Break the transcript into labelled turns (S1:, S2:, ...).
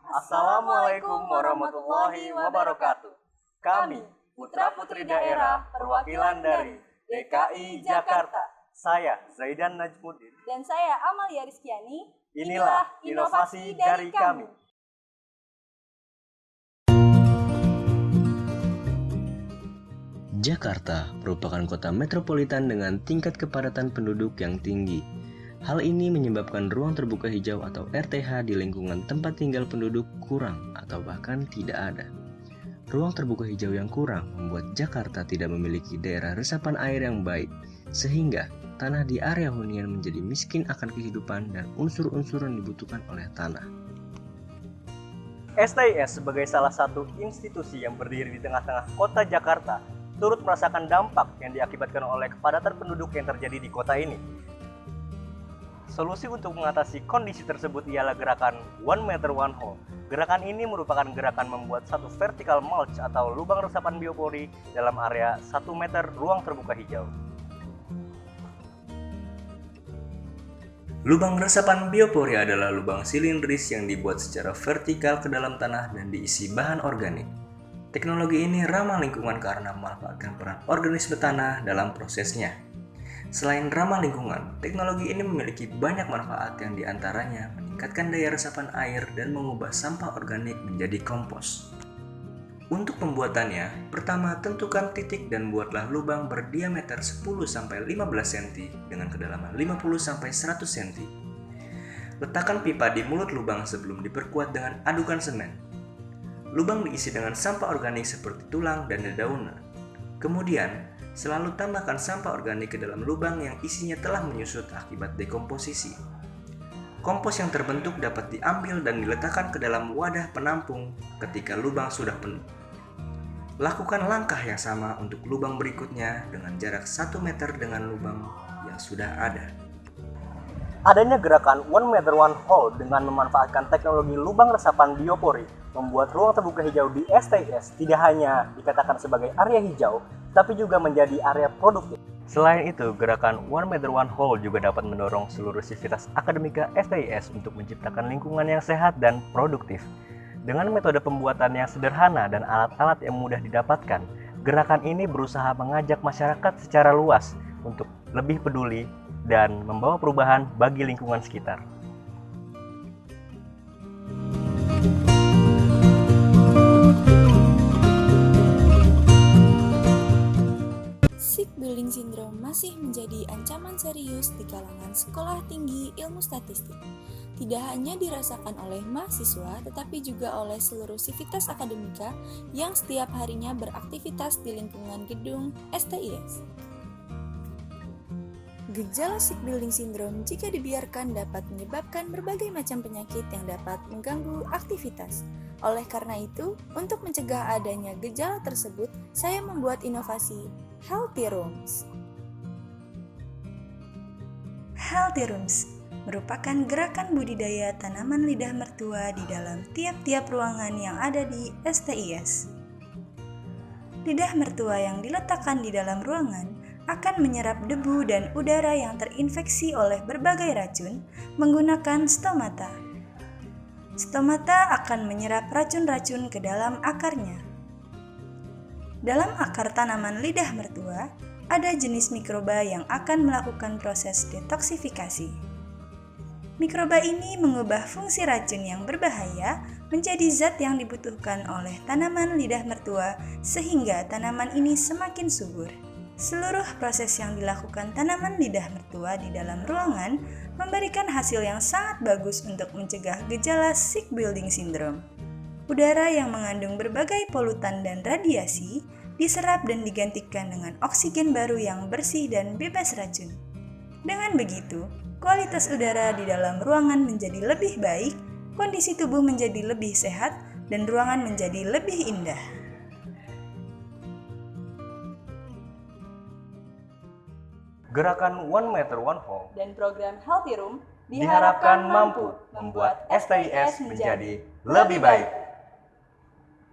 S1: Assalamualaikum warahmatullahi wabarakatuh. Kami, putra-putri daerah perwakilan dari DKI Jakarta. Saya, Zaidan Najmuddin.
S2: Dan saya, Amalia Rizkyani.
S1: Inilah inovasi dari kami.
S3: Jakarta merupakan kota metropolitan dengan tingkat kepadatan penduduk yang tinggi. Hal ini menyebabkan ruang terbuka hijau atau RTH di lingkungan tempat tinggal penduduk kurang atau bahkan tidak ada. Ruang terbuka hijau yang kurang membuat Jakarta tidak memiliki daerah resapan air yang baik, sehingga tanah di area hunian menjadi miskin akan kehidupan dan unsur-unsur yang dibutuhkan oleh tanah.
S1: STIS sebagai salah satu institusi yang berdiri di tengah-tengah kota Jakarta turut merasakan dampak yang diakibatkan oleh kepadatan penduduk yang terjadi di kota ini. Solusi untuk mengatasi kondisi tersebut ialah gerakan One Meter One Hole. Gerakan ini merupakan gerakan membuat satu vertical mulch atau lubang resapan biopori dalam area 1 meter ruang terbuka hijau.
S3: Lubang resapan biopori adalah lubang silindris yang dibuat secara vertikal ke dalam tanah dan diisi bahan organik. Teknologi ini ramah lingkungan karena memanfaatkan peran organisme tanah dalam prosesnya. Selain ramah lingkungan, teknologi ini memiliki banyak manfaat yang diantaranya meningkatkan daya resapan air dan mengubah sampah organik menjadi kompos. Untuk pembuatannya, pertama tentukan titik dan buatlah lubang berdiameter 10-15 cm dengan kedalaman 50-100 cm. Letakkan pipa di mulut lubang sebelum diperkuat dengan adukan semen. Lubang diisi dengan sampah organik seperti tulang dan dedaunan. Kemudian, selalu tambahkan sampah organik ke dalam lubang yang isinya telah menyusut akibat dekomposisi. Kompos yang terbentuk dapat diambil dan diletakkan ke dalam wadah penampung ketika lubang sudah penuh. Lakukan langkah yang sama untuk lubang berikutnya dengan jarak 1 meter dengan lubang yang sudah ada.
S1: Adanya gerakan One Meter One Hole dengan memanfaatkan teknologi lubang resapan biopori membuat ruang terbuka hijau di STIS tidak hanya dikatakan sebagai area hijau, tapi juga menjadi area produktif. Selain itu, gerakan One Meter One Hole juga dapat mendorong seluruh sivitas akademika STIS untuk menciptakan lingkungan yang sehat dan produktif. Dengan metode pembuatan yang sederhana dan alat-alat yang mudah didapatkan, gerakan ini berusaha mengajak masyarakat secara luas untuk lebih peduli dan membawa perubahan bagi lingkungan sekitar.
S2: Sick building syndrome masih menjadi ancaman serius di kalangan sekolah tinggi ilmu statistik. Tidak hanya dirasakan oleh mahasiswa, tetapi juga oleh seluruh sivitas akademika yang setiap harinya beraktivitas di lingkungan gedung STIS. Gejala sick building syndrome jika dibiarkan dapat menyebabkan berbagai macam penyakit yang dapat mengganggu aktivitas. Oleh karena itu, untuk mencegah adanya gejala tersebut, saya membuat inovasi Healthy Rooms.
S4: Healthy Rooms merupakan gerakan budidaya tanaman lidah mertua di dalam tiap-tiap ruangan yang ada di STIS. Lidah mertua yang diletakkan di dalam ruangan akan menyerap debu dan udara yang terinfeksi oleh berbagai racun menggunakan stomata. Stomata akan menyerap racun-racun ke dalam akarnya. Dalam akar tanaman lidah mertua, ada jenis mikroba yang akan melakukan proses detoksifikasi. Mikroba ini mengubah fungsi racun yang berbahaya menjadi zat yang dibutuhkan oleh tanaman lidah mertua sehingga tanaman ini semakin subur. Seluruh proses yang dilakukan tanaman lidah mertua di dalam ruangan memberikan hasil yang sangat bagus untuk mencegah gejala sick building syndrome. Udara yang mengandung berbagai polutan dan radiasi diserap dan digantikan dengan oksigen baru yang bersih dan bebas racun. Dengan begitu, kualitas udara di dalam ruangan menjadi lebih baik, kondisi tubuh menjadi lebih sehat, dan ruangan menjadi lebih indah.
S1: Gerakan One Meter One Hole
S2: Dan program Healthy Room
S1: diharapkan mampu membuat STIS menjadi lebih baik.